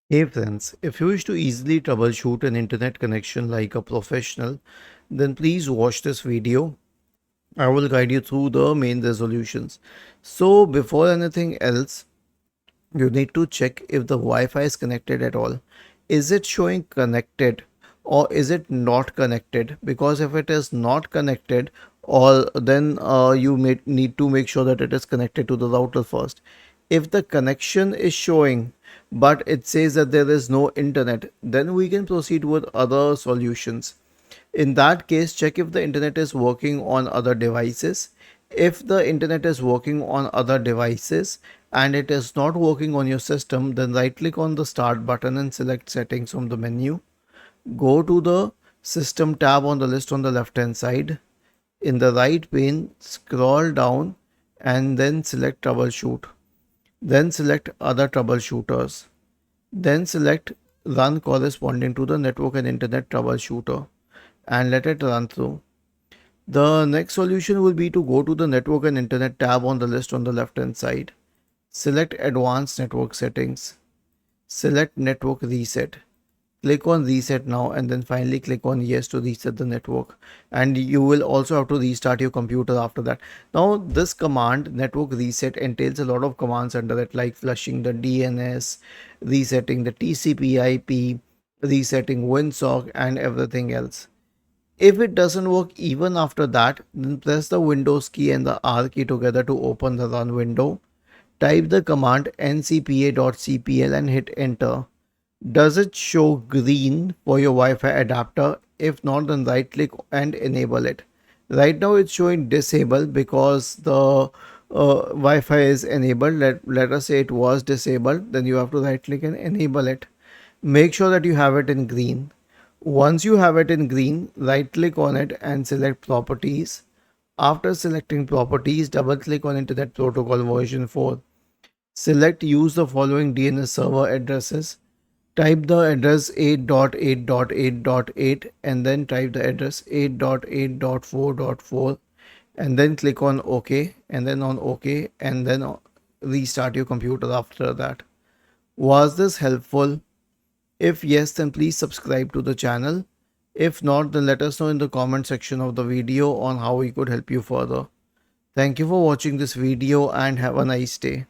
Hey friends, if you wish to easily troubleshoot an internet connection like a professional, then please watch this video. I will guide you through the main resolutions. So before anything else, you need to check if the Wi-Fi is connected at all. Is it showing connected or is it not connected? Because if it is not connected, or then you may need to make sure that it is connected to the router first. If the connection is showing but it says that there is no internet, then we can proceed with other solutions. In that case, check if the internet is working on other devices. If the internet is working on other devices and it is not working on your system, then right click on the start button and select settings from the menu. Go to the system tab on the list on the left hand side. In the right pane, scroll down and then select troubleshoot. Then select other troubleshooters. Then select run corresponding to the network and internet troubleshooter and let it run through. The next solution will be to go to the network and internet tab on the list on the left hand side. Select advanced network settings. Select network reset. Click on reset now and then finally click on yes to reset the network, and you will also have to restart your computer after that. Now this command network reset entails a lot of commands under it, like flushing the DNS, resetting the TCP IP, resetting WinSock and everything else. If it doesn't work even after that, then press the Windows key and the R key together to open the run window. Type the command ncpa.cpl and hit enter. Does it show green for your Wi-Fi adapter? If not, then right click and enable it. Right now it's showing disable because the Wi-Fi is enabled. Let us say it was disabled, then you have to right click and enable it. Make sure that you have it in green. Once you have it in green, right click on it and select properties. After selecting properties, double click on Internet Protocol version 4. Select use the following DNS server addresses. Type the address 8.8.8.8 and then type the address 8.8.4.4 and then click on OK and then on OK and then restart your computer after that. Was this helpful? If yes, then please subscribe to the channel. If not, then let us know in the comment section of the video on how we could help you further. Thank you for watching this video and have a nice day.